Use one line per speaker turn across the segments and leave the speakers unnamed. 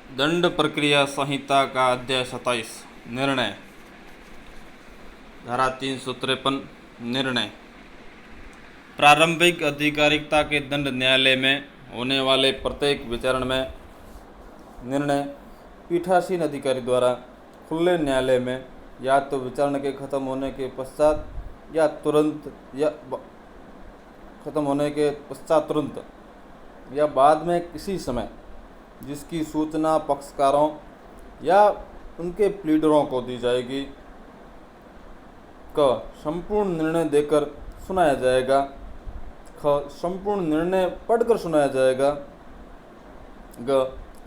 दंड प्रक्रिया संहिता का अध्याय 27 निर्णय। धारा 353 निर्णय। प्रारंभिक आधिकारिकता के दंड न्यायालय में होने वाले प्रत्येक विचारण में निर्णय पीठासीन अधिकारी द्वारा खुले न्यायालय में या तो विचारण के खत्म होने के पश्चात या तुरंत या बाद में किसी समय जिसकी सूचना पक्षकारों या उनके प्लीडरों को दी जाएगी क संपूर्ण निर्णय देकर सुनाया जाएगा। ख संपूर्ण निर्णय पढ़कर सुनाया जाएगा। ग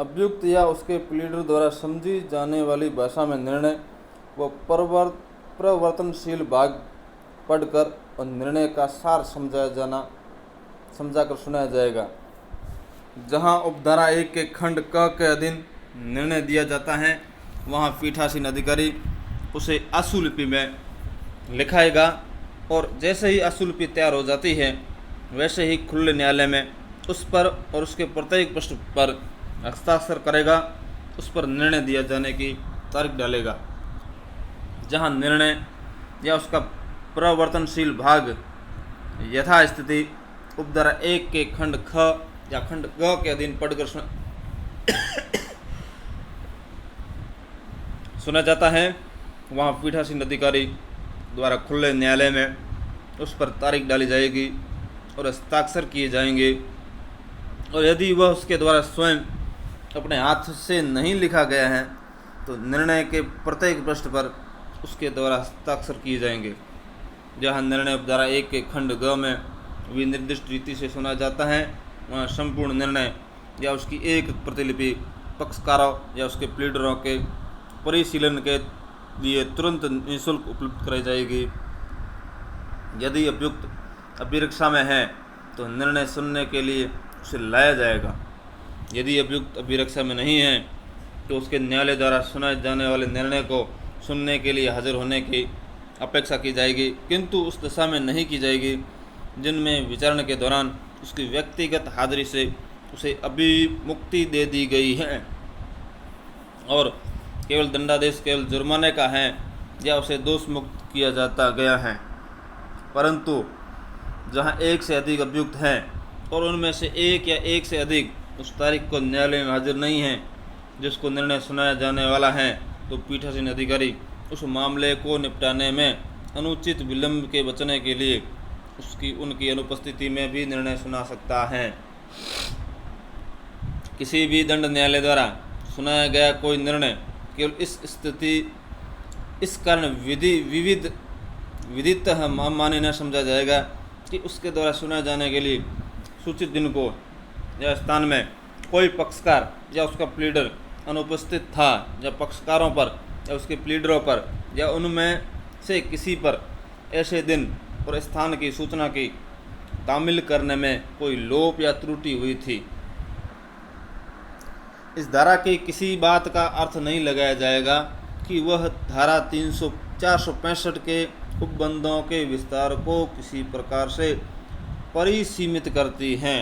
अभियुक्त या उसके प्लीडर द्वारा समझी जाने वाली भाषा में निर्णय व प्रवर्तनशील भाग पढ़कर और निर्णय का सार समझाकर सुनाया जाएगा। जहां उपधारा 1 के खंड क के अधीन निर्णय दिया जाता है वहां पीठासीन अधिकारी उसे आशुलिपि में लिखाएगा और जैसे ही आशुलिपि तैयार हो जाती है वैसे ही खुले न्यायालय में उस पर और उसके प्रत्येक पृष्ठ पर हस्ताक्षर करेगा। उस पर निर्णय दिया जाने की तारीख डालेगा। जहां निर्णय या उसका प्रवर्तनशील भाग यथास्थिति उपधारा 1 के खंड ख या खंड ग के अधीन पढ़कर सुना जाता है वहाँ पीठासीन अधिकारी द्वारा खुले न्यायालय में उस पर तारीख डाली जाएगी और हस्ताक्षर किए जाएंगे। और यदि वह उसके द्वारा स्वयं अपने हाथ से नहीं लिखा गया है तो निर्णय के प्रत्येक पृष्ठ पर उसके द्वारा हस्ताक्षर किए जाएंगे। जहाँ निर्णय उपधारा 1 के खंड ग में विनिर्दिष्ट रीति से सुना जाता है वहाँ संपूर्ण निर्णय या उसकी एक प्रतिलिपि पक्षकारों या उसके प्लीडरों के परिशीलन के लिए तुरंत निःशुल्क उपलब्ध कराई जाएगी। यदि अभियुक्त अभिरक्षा में है तो निर्णय सुनने के लिए उसे लाया जाएगा। यदि अभियुक्त अभिरक्षा में नहीं है तो उसके न्यायालय द्वारा सुनाए जाने वाले निर्णय को सुनने के लिए हाजिर होने की अपेक्षा की जाएगी, किंतु उस दशा में नहीं की जाएगी जिनमें विचारण के दौरान उसकी व्यक्तिगत हाजिरी से उसे अभिमुक्ति दे दी गई है और केवल दंडादेश केवल जुर्माने का है या उसे दोष मुक्त किया जाता गया है। परंतु जहां एक से अधिक अभियुक्त हैं और उनमें से एक या एक से अधिक उस तारीख को न्यायालय में हाजिर नहीं है जिसको निर्णय सुनाया जाने वाला है तो पीठासीन अधिकारी उस मामले को निपटाने में अनुचित विलंब के बचने के लिए उनकी अनुपस्थिति में भी निर्णय सुना सकता है। किसी भी दंड न्यायालय द्वारा सुनाया गया कोई निर्णय केवल इस कारण विधितः मान्य न समझा जाएगा कि उसके द्वारा सुनाए जाने के लिए सूचित दिन को या स्थान में कोई पक्षकार या उसका प्लीडर अनुपस्थित था या पक्षकारों पर या उसके प्लीडरों पर या उनमें से किसी पर ऐसे दिन और स्थान की सूचना की तामील करने में कोई लोप या त्रुटि हुई थी। इस धारा की किसी बात का अर्थ नहीं लगाया जाएगा कि वह धारा 465 के उपबंधों के विस्तार को किसी प्रकार से परिसीमित करती हैं।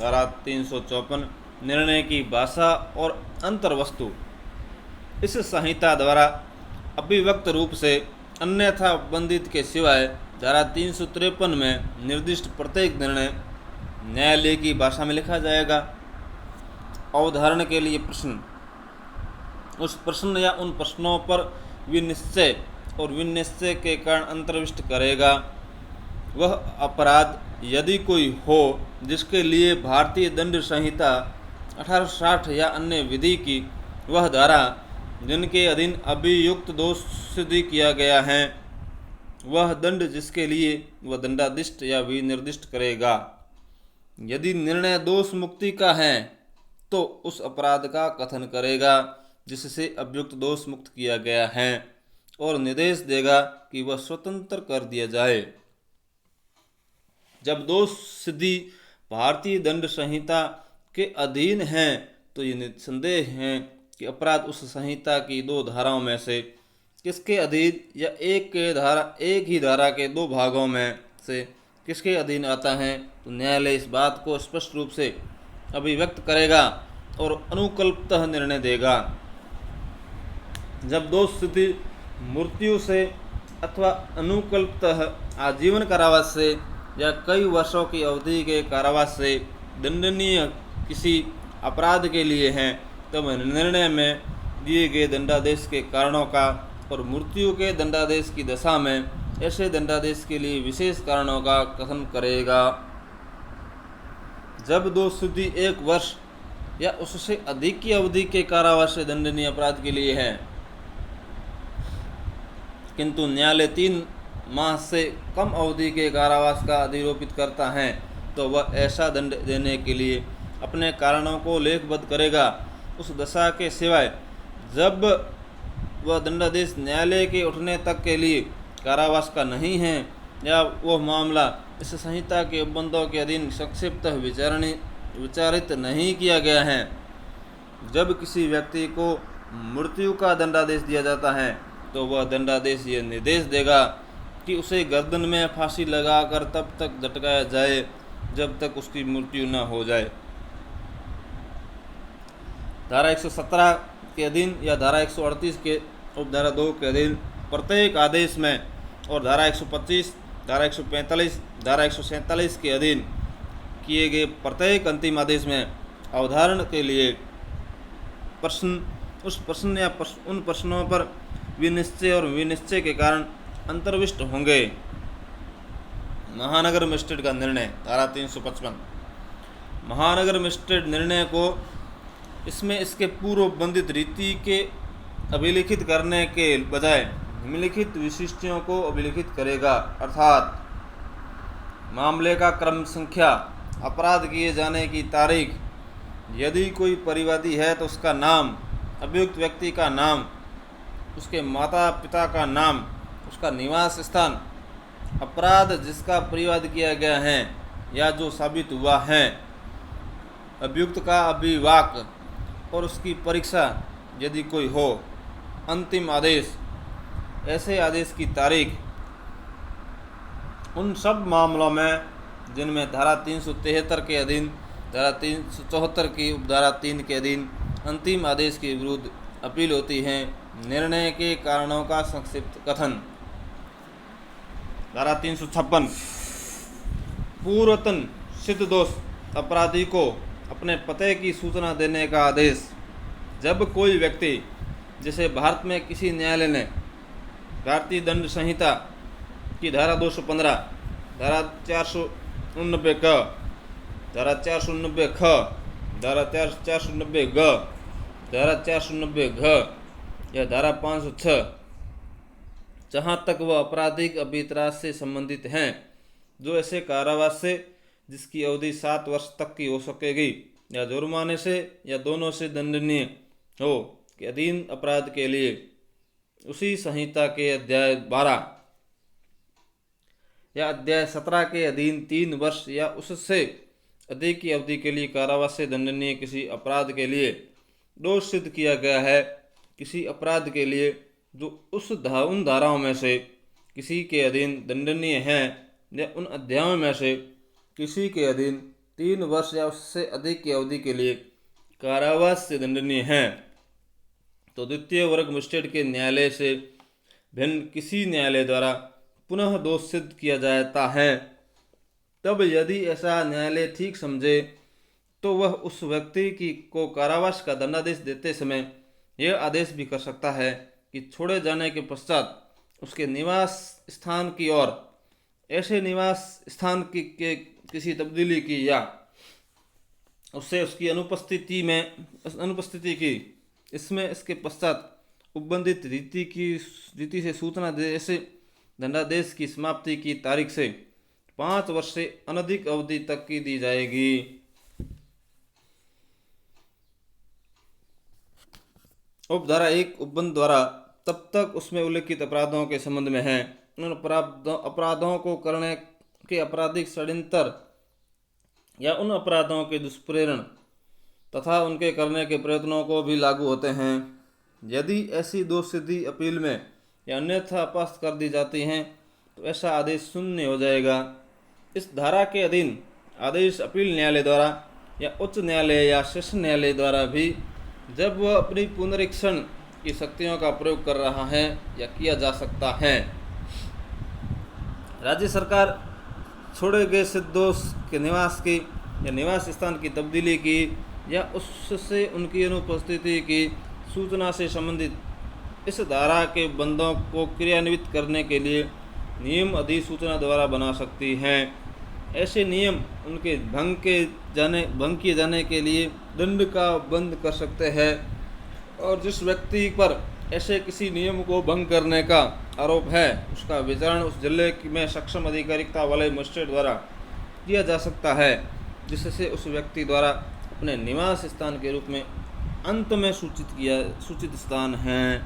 धारा 354 निर्णय की भाषा और अंतर्वस्तु। इस संहिता द्वारा अभिव्यक्त रूप से अन्यथा उपबंधित के सिवाय धारा 353 में निर्दिष्ट प्रत्येक निर्णय न्यायालय की भाषा में लिखा जाएगा। अवधारण के लिए प्रश्न। उस प्रश्न या उन प्रश्नों पर विनिश्चय और विनिश्चय के कारण अंतर्विष्ट करेगा। वह अपराध यदि कोई हो जिसके लिए भारतीय दंड संहिता 1860 या अन्य विधि की वह धारा जिनके अधीन अभियुक्त दोष सिद्ध किया गया है वह दंड जिसके लिए वह दंडादिष्ट या विनिर्दिष्ट करेगा। यदि निर्णय दोष मुक्ति का है तो उस अपराध का कथन करेगा जिससे अभियुक्त दोष मुक्त किया गया है और निर्देश देगा कि वह स्वतंत्र कर दिया जाए। जब दोष सिद्धि भारतीय दंड संहिता के अधीन है तो ये निसंदेह है कि अपराध उस संहिता की दो धाराओं में से किसके अधीन या एक ही धारा के दो भागों में से किसके अधीन आता है तो न्यायालय इस बात को स्पष्ट रूप से अभिव्यक्त करेगा और अनुकल्पतः निर्णय देगा। जब दोष सिद्धि मृत्यु से अथवा अनुकल्पतः आजीवन कारावास से या कई वर्षों की अवधि के कारावास से दंडनीय किसी अपराध के लिए हैं, तब निर्णय में दिए गए दंडादेश के कारणों का और मृत्यु के दंडादेश की दशा में ऐसे दंडादेश के लिए विशेष कारणों का कथन करेगा। जब दोष सिद्धि 1 वर्ष या उससे अधिक की अवधि के कारावास से दंडनीय अपराध के लिए है, किंतु न्यायालय 3 माह से कम अवधि के कारावास का अधिरोपित करता है, तो वह ऐसा दंड देने के लिए अपने कारणों को लेखबद्ध करेगा। उस दशा के सिवाय जब वह दंडादेश न्यायालय के उठने तक के लिए कारावास का नहीं है या वह मामला इस संहिता के उपबंधों के अधीन संक्षिप्त विचारित नहीं किया गया है। जब किसी व्यक्ति को मृत्यु का दंडादेश दिया जाता है, तो वह दंडादेश ये निर्देश देगा कि उसे गर्दन में फांसी लगाकर तब तक लटकाया जाए जब तक उसकी मृत्यु न हो जाए। धारा 117 के अधीन या धारा 138 के उपधारा 2 के अधीन प्रत्येक आदेश में और धारा 125, धारा 145, धारा 147 के अधीन किए गए प्रत्येक अंतिम आदेश में अवधारण के लिए प्रश्न, उस प्रश्न या उन प्रश्नों पर विनिश्चय और विनिश्चय के कारण अंतर्विष्ट होंगे। महानगर मजिस्ट्रेट का निर्णय, धारा 355। महानगर मजिस्ट्रेट निर्णय को इसमें इसके पूर्व बंधित रीति के अभिलिखित करने के बजाय निम्नलिखित विशिष्टियों को अभिलिखित करेगा, अर्थात मामले का क्रम संख्या, अपराध किए जाने की तारीख, यदि कोई परिवादी है तो उसका नाम, अभियुक्त व्यक्ति का नाम, उसके माता पिता का नाम, उसका निवास स्थान, अपराध जिसका परिवाद किया गया है या जो साबित हुआ है, अभियुक्त का अभिवाक और उसकी परीक्षा यदि कोई हो, अंतिम आदेश, ऐसे आदेश की तारीख। उन सब मामलों में जिनमें धारा 373 के अधीन, धारा 374 की उपधारा 3 के अधीन अंतिम आदेश के विरुद्ध अपील होती है, निर्णय के कारणों का संक्षिप्त कथन। धारा 356 पूर्वतन सिद्ध दोष अपराधी को अपने पते की सूचना देने का आदेश। जब कोई व्यक्ति, जैसे भारत में किसी न्यायालय ने भारतीय दंड संहिता की धारा 215, धारा 490 क, धारा 490 ख, धारा 490 ग, धारा 490 घ या धारा 506, जहाँ तक वह आपराधिक अभितराज से संबंधित हैं, जो ऐसे कारावास से जिसकी अवधि 7 वर्ष तक की हो सकेगी या जुर्माने से या दोनों से दंडनीय हो के अधीन अपराध के लिए उसी संहिता के अध्याय 12 या अध्याय 17 के अधीन 3 वर्ष या उससे अधिक की अवधि के लिए कारावास से दंडनीय किसी अपराध के लिए दोष सिद्ध किया गया है, किसी अपराध के लिए जो उन धाराओं में से किसी के अधीन दंडनीय हैं या उन अध्यायों में से किसी के अधीन 3 वर्ष या उससे अधिक की अवधि के लिए कारावास से दंडनीय हैं, तो द्वितीय वर्ग मजिस्ट्रेट के न्यायालय से भिन्न किसी न्यायालय द्वारा पुनः दोष सिद्ध किया जाता है। तब यदि ऐसा न्यायालय ठीक समझे तो वह उस व्यक्ति को कारावास का दंडादेश देते समय यह आदेश भी कर सकता है कि छोड़े जाने के पश्चात उसके निवास स्थान की ओर ऐसे निवास स्थान की के किसी तब्दीली की या उससे उसकी अनुपस्थिति की इसमें इसके पश्चात उपबंधित रीति से सूचना दे। ऐसे दंडादेश की समाप्ति की तारीख से 5 वर्ष से अनधिक अवधि तक की दी जाएगी। उपधारा 1 उपबंध द्वारा तब तक उसमें उल्लिखित अपराधों के संबंध में है, उन अपराधों को करने के आपराधिक षड्यंत्र या उन अपराधों के दुष्प्रेरण तथा उनके करने के प्रयत्नों को भी लागू होते हैं। यदि ऐसी दोष सिद्धि अपील में या अन्यथा अपस्त कर दी जाती हैं तो ऐसा आदेश शून्य हो जाएगा। इस धारा के अधीन आदेश अपील न्यायालय द्वारा या उच्च न्यायालय या सेशन न्यायालय द्वारा भी जब वह अपनी पुनरीक्षण की शक्तियों का प्रयोग कर रहा है या किया जा सकता है। राज्य सरकार छोड़े गए सिद्धोष के निवास की या निवास स्थान की तब्दीली की या उससे उनकी अनुपस्थिति की सूचना से संबंधित इस धारा के बंदों को क्रियान्वित करने के लिए नियम अधिसूचना द्वारा बना सकती हैं। ऐसे नियम उनके भंग किए जाने के लिए दंड का बंद कर सकते हैं और जिस व्यक्ति पर ऐसे किसी नियम को भंग करने का आरोप है उसका विचारण उस जिले में सक्षम अधिकारिता वाले मजिस्ट्रेट द्वारा किया जा सकता है, जिससे उस व्यक्ति द्वारा अपने निवास स्थान के रूप में अंत में सूचित स्थान है।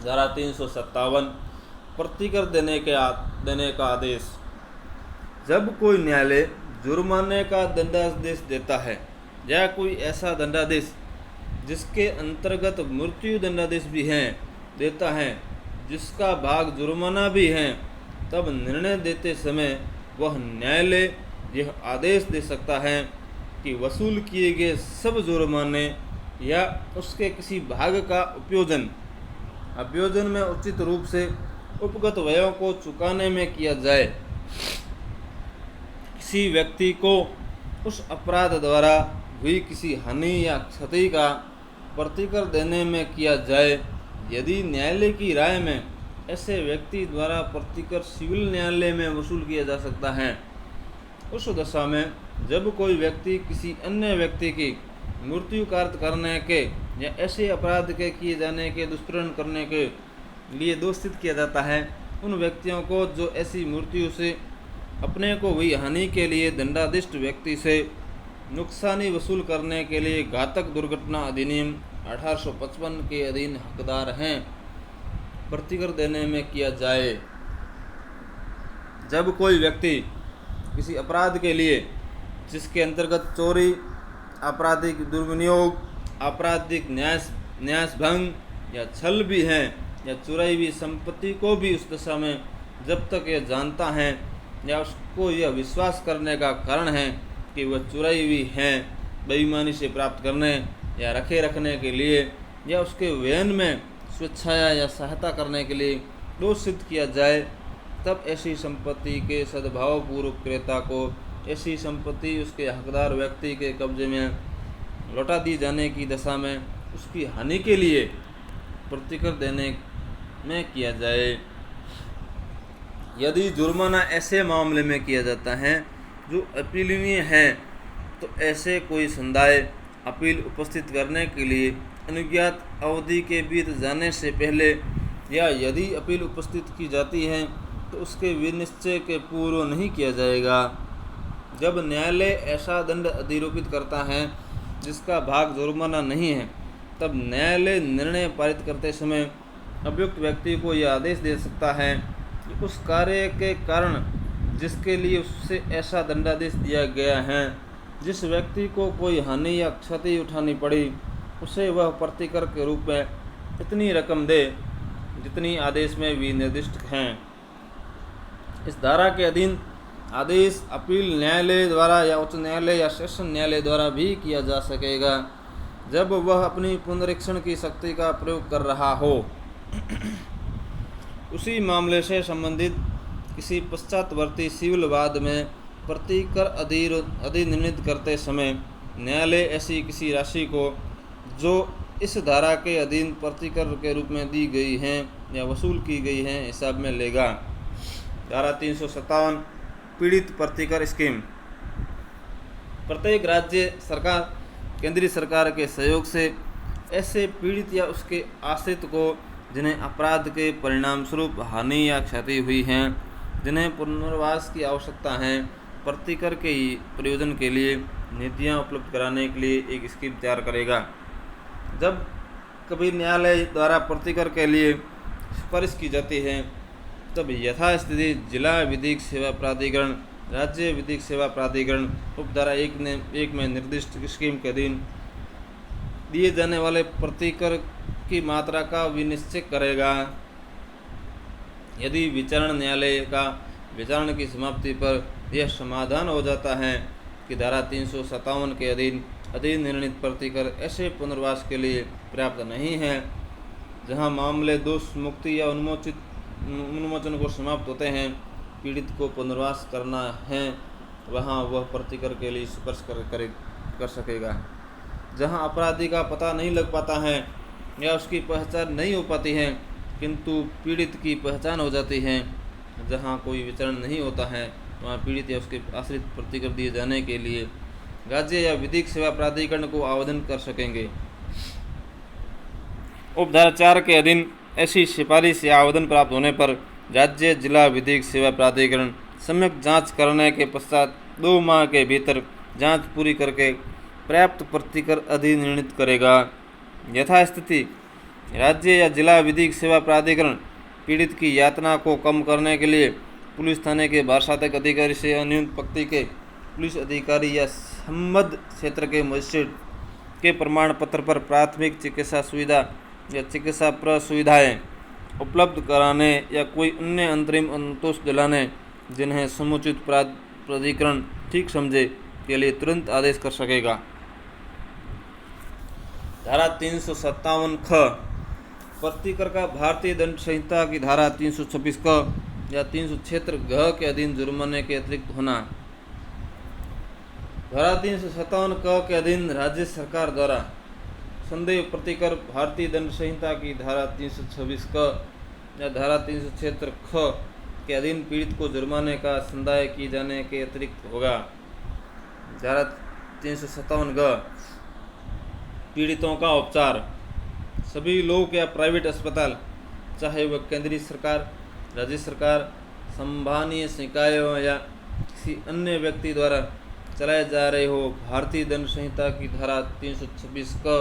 धारा 357 प्रतिकर देने का आदेश। जब कोई न्यायालय जुर्माने का दंडादेश देता है या कोई ऐसा दंडादेश जिसके अंतर्गत मृत्यु दंडादेश भी देता है जिसका भाग जुर्माना भी है, तब निर्णय देते समय वह न्यायालय यह आदेश दे सकता है कि वसूल किए गए सब जुर्माने या उसके किसी भाग का अपयोजन में उचित रूप से उपगत व्ययों को चुकाने में किया जाए। किसी व्यक्ति को उस अपराध द्वारा हुई किसी हानि या क्षति का प्रतिकर देने में किया जाए। यदि न्यायालय की राय में ऐसे व्यक्ति द्वारा प्रतिकर सिविल न्यायालय में वसूल किया जा सकता है, उस दशा में जब कोई व्यक्ति किसी अन्य व्यक्ति की मृत्यु कार्य करने के या ऐसे अपराध के किए जाने के दुष्प्रेरण करने के लिए दोषित किया जाता है, उन व्यक्तियों को जो ऐसी मृत्यु से अपने को हुई हानि के लिए दंडाधिष्ट व्यक्ति से नुकसानी वसूल करने के लिए घातक दुर्घटना अधिनियम 1855 के अधीन हकदार हैं, प्रतिकर देने में किया जाए। जब कोई व्यक्ति किसी अपराध के लिए जिसके अंतर्गत चोरी, आपराधिक दुर्विनियोग, आपराधिक न्यासभंग या छल भी हैं या चुराई हुई संपत्ति को भी उस दशा में जब तक यह जानता है या उसको यह विश्वास करने का कारण है कि वह चुराई हुई हैं बेईमानी से प्राप्त करने या रखने के लिए या उसके व्ययन में स्वेच्छाया या सहायता करने के लिए दोष सिद्ध किया जाए, तब ऐसी संपत्ति के सद्भावपूर्वक क्रेता को ऐसी संपत्ति उसके हकदार व्यक्ति के कब्जे में लौटा दी जाने की दशा में उसकी हानि के लिए प्रतिकर देने में किया जाए। यदि जुर्माना ऐसे मामले में किया जाता है जो अपीलनीय है, तो ऐसे कोई समुदाय अपील उपस्थित करने के लिए अनुज्ञात अवधि के बीत जाने से पहले या यदि अपील उपस्थित की जाती है तो उसके विनिश्चय के पूर्व नहीं किया जाएगा। जब न्यायालय ऐसा दंड अधिरोपित करता है जिसका भाग जुर्माना नहीं है, तब न्यायालय निर्णय पारित करते समय अभियुक्त व्यक्ति को यह आदेश दे सकता है कि उस कार्य के कारण जिसके लिए उससे ऐसा दंडादेश दिया गया है, जिस व्यक्ति को कोई हानि या क्षति उठानी पड़ी, उसे वह प्रतिकर के रूप में इतनी रकम दे जितनी आदेश में विनिर्दिष्ट हैं। इस धारा के अधीन आदेश अपील न्यायालय द्वारा या उच्च न्यायालय या सेशन न्यायालय द्वारा भी किया जा सकेगा जब वह अपनी पुनरीक्षण की शक्ति का प्रयोग कर रहा हो। उसी मामले से संबंधित किसी पश्चातवर्ती सिविल वाद में प्रतिकर अधिनिर्णित करते समय न्यायालय ऐसी किसी राशि को जो इस धारा के अधीन प्रतिकर के रूप में दी गई हैं या वसूल की गई हैं हिसाब में लेगा। धारा 357 पीड़ित प्रतिकर स्कीम। प्रत्येक राज्य सरकार केंद्रीय सरकार के सहयोग से ऐसे पीड़ित या उसके आश्रित को जिन्हें अपराध के परिणाम स्वरूप हानि या क्षति हुई हैं, जिन्हें पुनर्वास की आवश्यकता है, प्रतिकर के प्रयोजन के लिए नीतियाँ उपलब्ध कराने के लिए एक स्कीम तैयार करेगा। जब कभी न्यायालय द्वारा प्रतिकर के लिए सिफारिश की जाती है, तब यथास्थिति जिला विधिक सेवा प्राधिकरण, राज्य विधिक सेवा प्राधिकरण उपधारा 1 में निर्दिष्ट स्कीम के अधीन दिए जाने वाले प्रतिकर की मात्रा का विनिश्चय करेगा। यदि विचारण न्यायालय का विचारण की समाप्ति पर यह समाधान हो जाता है कि धारा 357 के अधीन निर्णित प्रतिकर ऐसे पुनर्वास के लिए पर्याप्त नहीं है जहां मामले दोष मुक्ति या उन्मोचन को समाप्त होते हैं। पीड़ित को पुनर्वास करना है वहां वह प्रतिकर के लिए स्पर्श कर सकेगा। जहां अपराधी का पता नहीं लग पाता है या उसकी पहचान नहीं हो पाती है किंतु पीड़ित की पहचान हो जाती है, जहां कोई विचरण नहीं होता है वहां पीड़ित या उसके आश्रित प्रतिकर दिए जाने के लिए राज्य या विधिक सेवा प्राधिकरण को आवेदन कर सकेंगे। उपधारा 4 के अधीन ऐसी सिफारिश या आवेदन प्राप्त होने पर राज्य जिला विधिक सेवा प्राधिकरण सम्यक जांच करने के पश्चात 2 माह के भीतर जांच पूरी करके पर्याप्त प्रतिकर अधिनिर्णित करेगा। यथास्थिति राज्य या जिला विधिक सेवा प्राधिकरण पीड़ित की यातना को कम करने के लिए पुलिस थाने के प्रशासनिक अधिकारी से अनियुक्त व्यक्ति के पुलिस अधिकारी या संबद्ध क्षेत्र के मजिस्ट्रेट के प्रमाण पत्र पर प्राथमिक चिकित्सा सुविधा या चिकित्सा प्रसुविधाएँ उपलब्ध कराने या कोई अन्य अंतरिम संतोष दिलाने जिन्हें समुचित प्राधिकरण ठीक समझे के लिए तुरंत आदेश कर सकेगा। धारा 357 ख प्रतिकर का भारतीय दंड संहिता की धारा 326 क या 376 घ के अधीन जुर्माने के अतिरिक्त होना। धारा 357 क के अधीन राज्य सरकार द्वारा संदेह प्रतिकर भारतीय दंड संहिता की धारा 326 क या धारा 376 ख के अधीन पीड़ित को जुर्माने का संदाय किए जाने के अतिरिक्त होगा। धारा 357 ग पीड़ितों का उपचार। सभी लोक या प्राइवेट अस्पताल चाहे वह केंद्रीय सरकार, राज्य सरकार, संभानीय निकायों या किसी अन्य व्यक्ति द्वारा चलाए जा रहे हो, भारतीय दंड संहिता की धारा 326 क,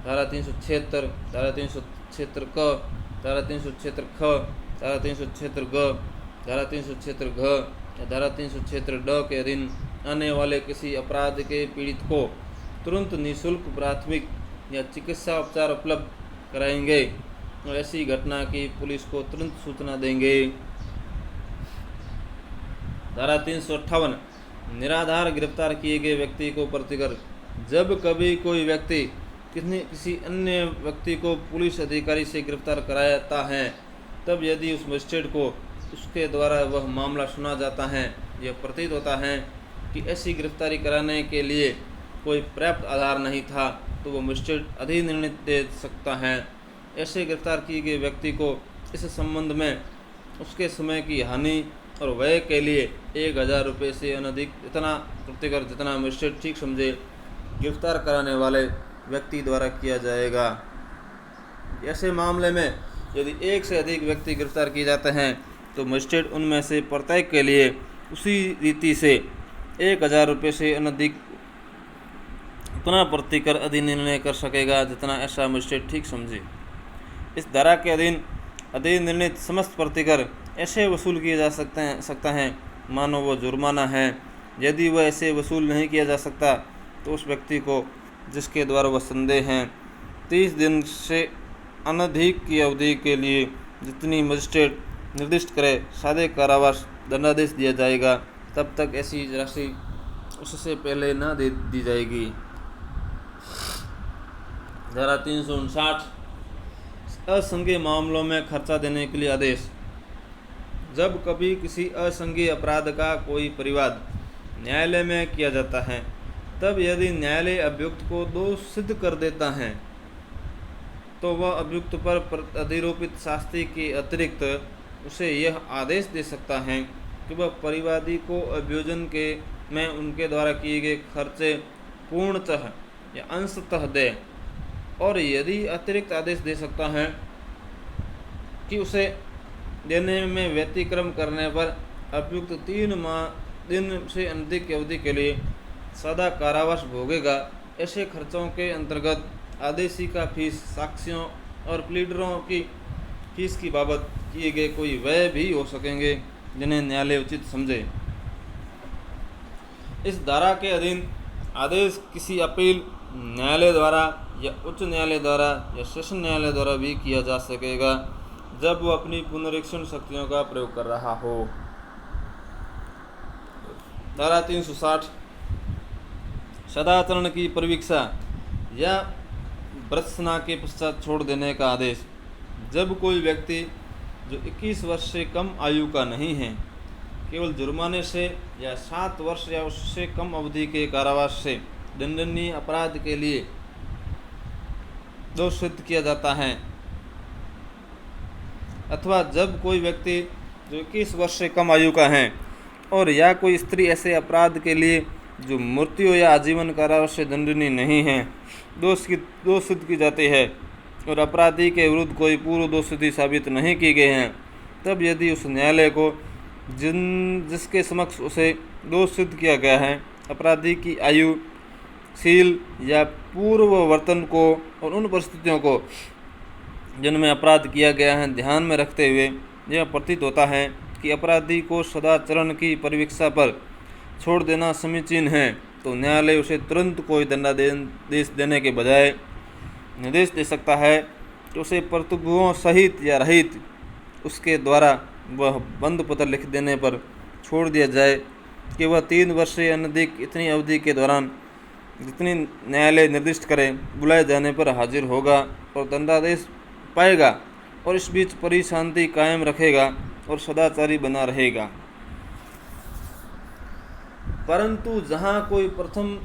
धारा 376, धारा 376 क, धारा 376 ख, धारा 376 ग, धारा 376 घ या धारा 376 ड के अधीन आने वाले किसी अपराध के पीड़ित को तुरंत निःशुल्क प्राथमिक या चिकित्सा उपचार उपलब्ध कराएंगे और ऐसी घटना की पुलिस को तुरंत सूचना देंगे। धारा 358 निराधार गिरफ्तार किए गए व्यक्ति को प्रतिकर। जब कभी कोई व्यक्ति किसी अन्य व्यक्ति को पुलिस अधिकारी से गिरफ्तार कराता है तब यदि उस मजिस्ट्रेट को उसके द्वारा वह मामला सुना जाता है, यह प्रतीत होता है कि ऐसी गिरफ्तारी कराने के लिए कोई पर्याप्त आधार नहीं था तो वह मजिस्ट्रेट अधिनिर्णित दे सकता है। ऐसे गिरफ्तार किए गए व्यक्ति को इस संबंध में उसके समय की हानि और व्यय के लिए 1000 रुपये से अनधिक इतना प्रतिकर जितना मजिस्ट्रेट ठीक समझे गिरफ्तार कराने वाले व्यक्ति द्वारा किया जाएगा। ऐसे मामले में यदि एक से अधिक व्यक्ति गिरफ्तार किए जाते हैं तो मजिस्ट्रेट उनमें से प्रत्येक के लिए उसी रीति से 1000 रुपये से अनधिक उतना प्रतिकर अधिनिर्णय कर सकेगा जितना ऐसा मजिस्ट्रेट ठीक समझे। इस धारा के अधीन अधिनिर्णित समस्त प्रतिकर ऐसे वसूल किए जा सकता है मानो वो जुर्माना है। यदि वह ऐसे वसूल नहीं किया जा सकता तो उस व्यक्ति को जिसके द्वारा वह संदेह है 30 दिन से अनधिक की अवधि के लिए जितनी मजिस्ट्रेट निर्दिष्ट करे सादे कारावास दंडादेश दिया जाएगा। तब तक ऐसी राशि उससे पहले न दे दी जाएगी। धारा 359 असंज्ञेय मामलों में खर्चा देने के लिए आदेश। जब कभी किसी असंज्ञेय अपराध का कोई परिवाद न्यायालय में किया जाता है तब यदि न्यायालय अभियुक्त को दोष सिद्ध कर देता है तो वह अभियुक्त पर अधिरोपित शास्ति के अतिरिक्त उसे यह आदेश दे सकता है कि वह परिवादी को अभियोजन के में उनके द्वारा किए गए खर्चे पूर्णतः या अंशतः दे, और यदि अतिरिक्त आदेश दे सकता है कि उसे देने में व्यतिक्रम करने पर अभियुक्त 3 दिन से अधिक की अवधि के लिए सदा कारावास भोगेगा। ऐसे खर्चों के अंतर्गत आदेशी का फीस, साक्ष्यों और प्लीडरों की फीस की बाबत किए गए कोई व्यय भी हो सकेंगे जिन्हें न्यायालय उचित समझे। इस धारा के अधीन आदेश किसी अपील न्यायालय द्वारा या उच्च न्यायालय द्वारा या सेशन न्यायालय द्वारा भी किया जा सकेगा जब वह अपनी पुनरीक्षण शक्तियों का प्रयोग कर रहा हो। धारा 360 सदाचरण की परिवीक्षा या भर्त्सना के पश्चात छोड़ देने का आदेश। जब कोई व्यक्ति जो 21 वर्ष से कम आयु का नहीं है केवल जुर्माने से या 7 वर्ष या उससे कम अवधि के कारावास से दंडनीय अपराध के लिए दोष सिद्ध किया जाता है, अथवा जब कोई व्यक्ति जो 21 वर्ष से कम आयु का है और या कोई स्त्री ऐसे अपराध के लिए जो मृत्यु या आजीवन कारावास से दंडनीय नहीं है दोष सिद्ध की जाती है और अपराधी के विरुद्ध कोई पूर्व दोष सिद्धि साबित नहीं की गई है, तब यदि उस न्यायालय को जिसके समक्ष उसे दोष सिद्ध किया गया है अपराधी की आयु, शील या पूर्व वर्तन को और उन परिस्थितियों को जिनमें अपराध किया गया है ध्यान में रखते हुए यह प्रतीत होता है कि अपराधी को सदाचरण की परिवीक्षा पर छोड़ देना समीचीन है, तो न्यायालय उसे तुरंत कोई दंडादेश देने के बजाय निर्देश दे सकता है कि उसे प्रतिभुओं सहित या रहित उसके द्वारा वह बंद पत्र लिख देने पर छोड़ दिया जाए कि वह 3 वर्ष से अनधिक इतनी अवधि के दौरान जितनी न्यायालय निर्दिष्ट करे बुलाए जाने पर हाजिर होगा और दंडादेश पाएगा और इस बीच परिशांति कायम रखेगा और सदाचारी बना रहेगा। परंतु जहाँ कोई प्रथम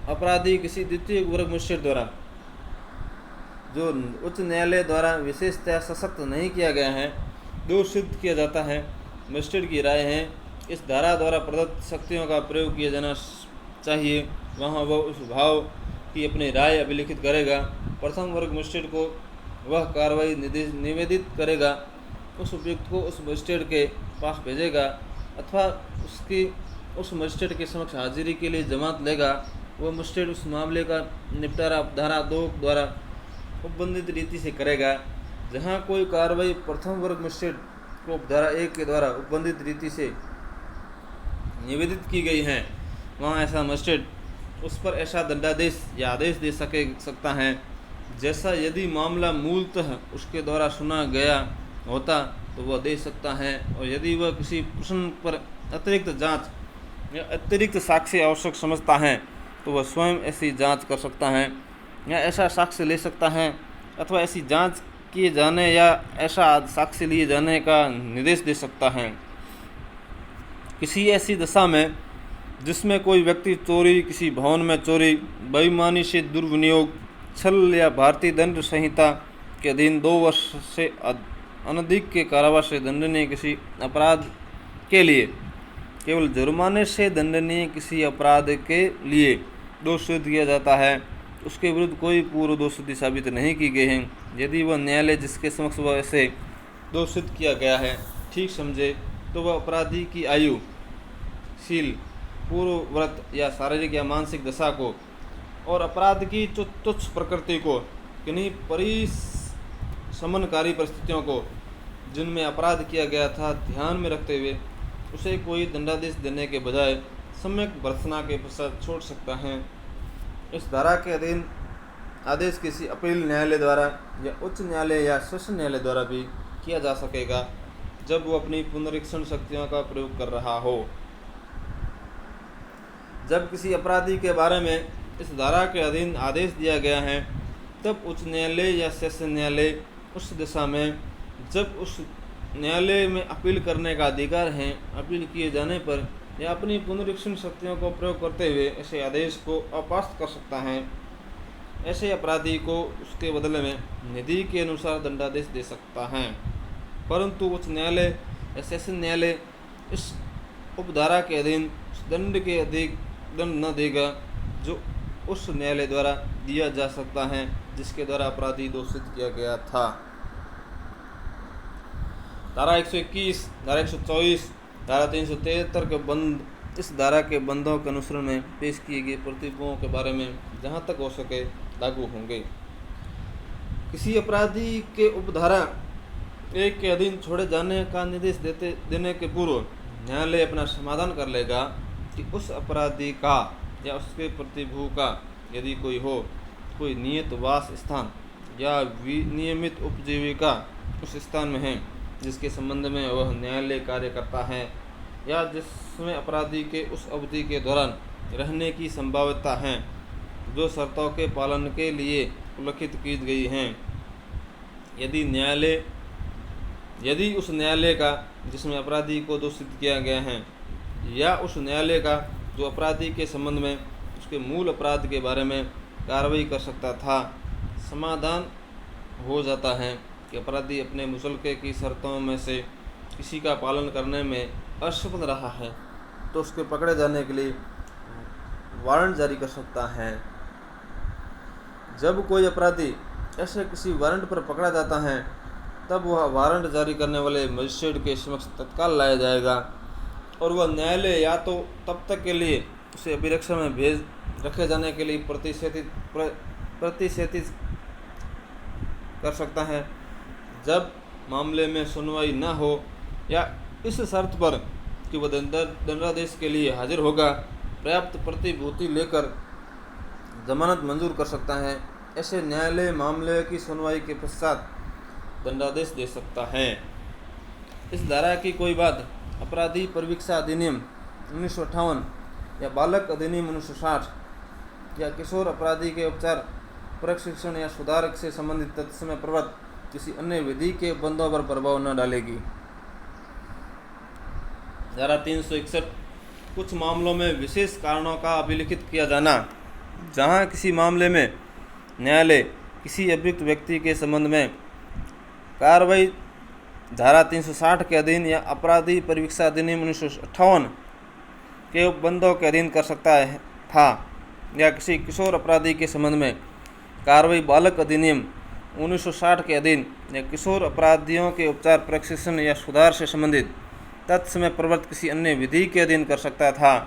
अपराधी किसी द्वितीय वर्ग मजिस्ट्रेट द्वारा जो उच्च न्यायालय द्वारा विशेषतः सशक्त नहीं किया गया है दोष सिद्ध किया जाता है, मजिस्ट्रेट की राय है इस धारा द्वारा प्रदत्त शक्तियों का प्रयोग किया जाना चाहिए, वहाँ वह उस भाव की अपनी राय अभिलिखित करेगा। प्रथम वर्ग मजिस्ट्रेट को वह कार्रवाई निवेदित करेगा, उस उपयुक्त को उस मजिस्ट्रेट के पास भेजेगा अथवा उस मजिस्ट्रेट के समक्ष हाजिरी के लिए जमात लेगा। वह मजिस्ट्रेट उस मामले का निपटारा धारा 2 द्वारा उपबंधित रीति से करेगा। जहाँ कोई कार्रवाई प्रथम वर्ग मजिस्ट्रेट को धारा 1 के द्वारा उपबंधित रीति से निवेदित की गई है वहाँ ऐसा मजिस्ट्रेट उस पर ऐसा दंडादेश या आदेश दे सकता है जैसा यदि मामला मूलतः उसके द्वारा सुना गया होता तो वह दे सकता है, और यदि वह किसी प्रश्न पर अतिरिक्त जांच या अतिरिक्त साक्ष्य आवश्यक समझता है तो वह स्वयं ऐसी जांच कर सकता है या ऐसा साक्ष्य ले सकता है अथवा ऐसी जांच किए जाने या ऐसा साक्ष्य लिए जाने का निर्देश दे सकता है। किसी ऐसी दशा में जिसमें कोई व्यक्ति चोरी, किसी भवन में चोरी, बेईमानी से दुर्विनियोग, छल या भारतीय दंड संहिता के अधीन 2 वर्ष से अनधिक के कारावास से दंडनीय किसी अपराध के लिए केवल जुर्माने से दंडनीय किसी अपराध के लिए दोष सिद्ध किया जाता है, उसके विरुद्ध कोई पूर्व दोष सिद्धि साबित नहीं की गई है, यदि वह न्यायालय जिसके समक्ष वह ऐसे दोष सिद्ध किया गया है ठीक समझे तो वह अपराधी की आयु, शील, पूर्व व्रत या शारीरिक या मानसिक दशा को और अपराध की तुच्छ प्रकृति को, किन्हीं परिसमनकारी परिस्थितियों को जिनमें अपराध किया गया था ध्यान में रखते हुए उसे कोई दंडादेश देने के बजाय सम्यक भर्त्सना के पश्चात छोड़ सकता है। इस धारा के अधीन आदेश किसी अपील न्यायालय द्वारा या उच्च न्यायालय या सेशन न्यायालय द्वारा भी किया जा सकेगा जब वो अपनी पुनरीक्षण शक्तियों का प्रयोग कर रहा हो। जब किसी अपराधी के बारे में इस धारा के अधीन आदेश दिया गया है तब उच्च न्यायालय या सेशन न्यायालय उस दिशा में जब उस न्यायालय में अपील करने का अधिकार है, अपील किए जाने पर या अपनी पुनरीक्षण शक्तियों को प्रयोग करते हुए ऐसे आदेश को अपास्त कर सकता है। ऐसे अपराधी को उसके बदले में निधि के अनुसार दंडादेश दे सकता है, परंतु उच्च न्यायालय या सेशन न्यायालय इस उपधारा के अधीन उस दंड के अधिक दंड न देगा जो उस न्यायालय द्वारा दिया जा सकता है जिसके द्वारा अपराधी दोषित किया गया था। धारा 121, धारा 124, धारा 373 के बंद इस धारा के बंदों के अनुसरण में पेश किए गए प्रतिबंधों के बारे में जहाँ तक हो सके लागू होंगे। किसी अपराधी के उपधारा 1 के अधीन छोड़े जाने का निर्देश देने के पूर्व न्यायालय अपना समाधान कर लेगा कि उस अपराधी का या उसके प्रतिभू का यदि कोई हो, कोई नियत वास स्थान या विनियमित उपजीविका उस स्थान में है जिसके संबंध में वह न्यायालय कार्य करता है या जिसमें अपराधी के उस अवधि के दौरान रहने की संभाव्यता है जो शर्तों के पालन के लिए उल्लिखित की गई हैं। यदि उस न्यायालय का जिसमें अपराधी को दोषित किया गया है या उस न्यायालय का जो अपराधी के संबंध में उसके मूल अपराध के बारे में कार्रवाई कर सकता था, समाधान हो जाता है कि अपराधी अपने मुचलके की शर्तों में से किसी का पालन करने में असफल रहा है, तो उसके पकड़े जाने के लिए वारंट जारी कर सकता है। जब कोई अपराधी ऐसे किसी वारंट पर पकड़ा जाता है, तब वह वारंट जारी करने वाले मजिस्ट्रेट के समक्ष तत्काल लाया जाएगा और वह न्यायालय या तो तब तक के लिए उसे अभिरक्षा में भेज रखे जाने के लिए प्रतिशेषित कर सकता है जब मामले में सुनवाई न हो, या इस शर्त पर कि वह दंडादेश के लिए हाजिर होगा पर्याप्त प्रतिभूति लेकर जमानत मंजूर कर सकता है। ऐसे न्यायालय मामले की सुनवाई के पश्चात दंडादेश दे सकता है। इस धारा की कोई बात अपराधी परिवीक्षा अधिनियम 1958 या बालक अधिनियम 1960 या किशोर अपराधी के उपचार प्रशिक्षण या सुधार से संबंधित तत्समय प्रवृत्त किसी अन्य विधि के बंदों पर प्रभाव न डालेगी। धारा 361 कुछ मामलों में विशेष कारणों का अभिलिखित किया जाना। जहां किसी मामले में न्यायालय किसी अभियुक्त व्यक्ति के संबंध में कार्रवाई धारा 360 के अधीन या अपराधी परिवीक्षा अधिनियम 1958 के उपबंधों के अधीन कर सकता था, या किसी किशोर अपराधी के संबंध में कार्रवाई बालक अधिनियम 1960 के अधीन या किशोर अपराधियों के उपचार प्रशिक्षण या सुधार से संबंधित तत्समय प्रवृत्त किसी अन्य विधि के अधीन कर सकता था,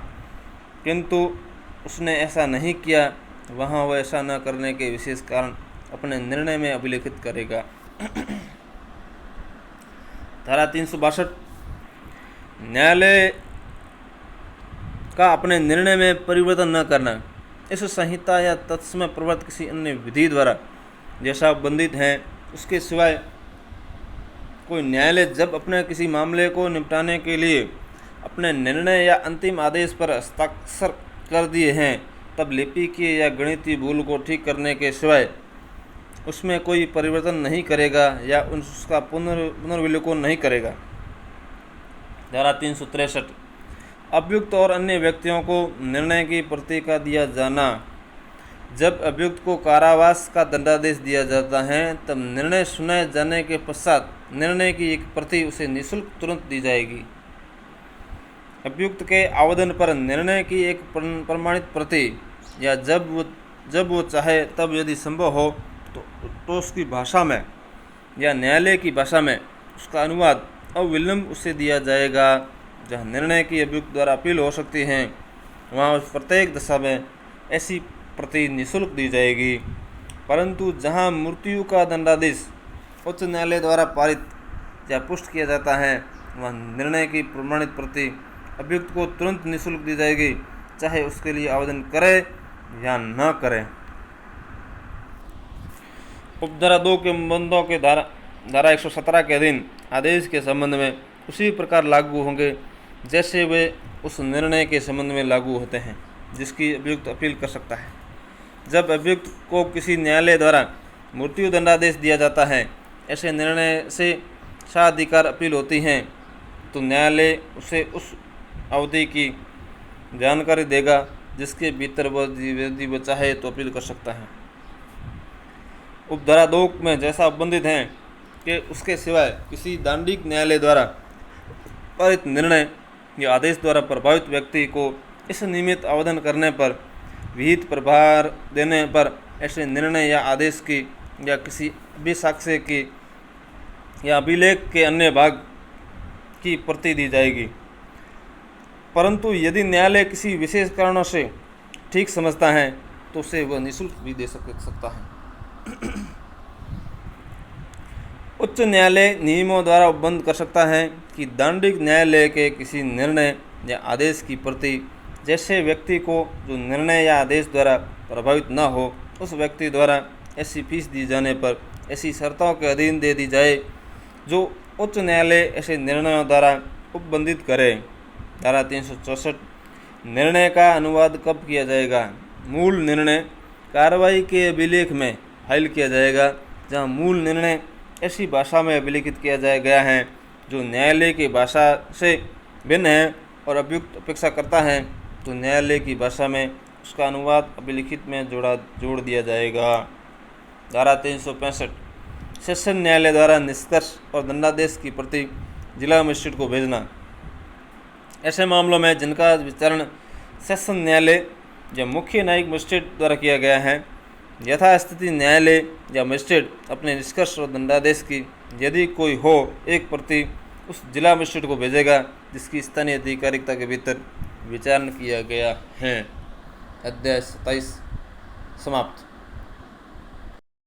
किंतु उसने ऐसा नहीं किया, वहाँ वह ऐसा न करने के विशेष कारण अपने निर्णय में अभिलिखित करेगा। धारा 362 न्यायालय का अपने निर्णय में परिवर्तन न करना। इस संहिता या तत्समय प्रवृत्त किसी अन्य विधि द्वारा जैसा बंधित है उसके सिवाय कोई न्यायालय जब अपने किसी मामले को निपटाने के लिए अपने निर्णय या अंतिम आदेश पर हस्ताक्षर कर दिए हैं, तब लिपिकीय या गणितीय भूल को ठीक करने के सिवाय उसमें कोई परिवर्तन नहीं करेगा या उसका पुनर्विलोकन नहीं करेगा। धारा 363 अभियुक्त और अन्य व्यक्तियों को निर्णय की प्रति का दिया जाना। जब अभियुक्त को कारावास का दंडादेश दिया जाता है, तब निर्णय सुनाए जाने के पश्चात निर्णय की एक प्रति उसे निःशुल्क तुरंत दी जाएगी। अभियुक्त के आवेदन पर निर्णय की एक प्रमाणित प्रति या जब वो चाहे तब यदि संभव हो तो उसकी भाषा में या न्यायालय की भाषा में उसका अनुवाद अविलंब उसे दिया जाएगा। जहाँ निर्णय की अभियुक्त द्वारा अपील हो सकती है, वहाँ उस प्रत्येक दशा में ऐसी प्रति निःशुल्क दी जाएगी। परंतु जहाँ मृत्यु का दंडादेश उच्च न्यायालय द्वारा पारित या पुष्ट किया जाता है, वहाँ निर्णय की प्रमाणित प्रति अभियुक्त को तुरंत निःशुल्क दी जाएगी, चाहे उसके लिए आवेदन करे या न करे। उपधारा 2 के बंदों के धारा 117 के अधीन आदेश के संबंध में उसी प्रकार लागू होंगे जैसे वे उस निर्णय के संबंध में लागू होते हैं जिसकी अभियुक्त अपील कर सकता है। जब अभियुक्त को किसी न्यायालय द्वारा मृत्यु दंडादेश दिया जाता है, ऐसे निर्णय से साधिकार अपील होती हैं, तो न्यायालय उसे उस अवधि की जानकारी देगा जिसके भीतर यदि वह चाहे तो अपील कर सकता है। उपधारा 2 में जैसा उपबंधित है कि उसके सिवाय किसी दांडिक न्यायालय द्वारा पारित निर्णय या आदेश द्वारा प्रभावित व्यक्ति को इस नियमित आवेदन करने पर विहित प्रभार देने पर ऐसे निर्णय या आदेश की या किसी अभिसाक्ष्य की या अभिलेख के अन्य भाग की प्रति दी जाएगी। परंतु यदि न्यायालय किसी विशेष कारणों से ठीक समझता है तो उसे वह निःशुल्क भी दे सकता है। उच्च न्यायालय नियमों द्वारा उपबंध कर सकता है कि दांडिक न्यायालय के किसी निर्णय या आदेश की प्रति जैसे व्यक्ति को जो निर्णय या आदेश द्वारा प्रभावित न हो, उस व्यक्ति द्वारा ऐसी फीस दी जाने पर ऐसी शर्तों के अधीन दे दी जाए जो उच्च न्यायालय ऐसे निर्णयों द्वारा उपबंधित करे। धारा 364 निर्णय का अनुवाद कब किया जाएगा? मूल निर्णय कार्रवाई के अभिलेख में फाइल किया जाएगा, जहां मूल निर्णय ऐसी भाषा में अभिलिखित किया गया है जो न्यायालय की भाषा से भिन्न है और अभियुक्त अपेक्षा करता है, तो न्यायालय की भाषा में उसका अनुवाद अभिलिखित में जोड़ दिया जाएगा। धारा 365 सेशन न्यायालय द्वारा निष्कर्ष और दंडादेश की प्रति जिला मजिस्ट्रेट को भेजना। ऐसे मामलों में जिनका विचारण सेशन न्यायालय या मुख्य न्यायिक मजिस्ट्रेट द्वारा किया गया है, यथास्थिति न्यायालय या मजिस्ट्रेट अपने निष्कर्ष और दंडादेश की यदि कोई हो एक प्रति उस जिला मजिस्ट्रेट को भेजेगा जिसकी स्थानीय अधिकारिकता के भीतर विचारण किया गया है। अध्याय 27 समाप्त।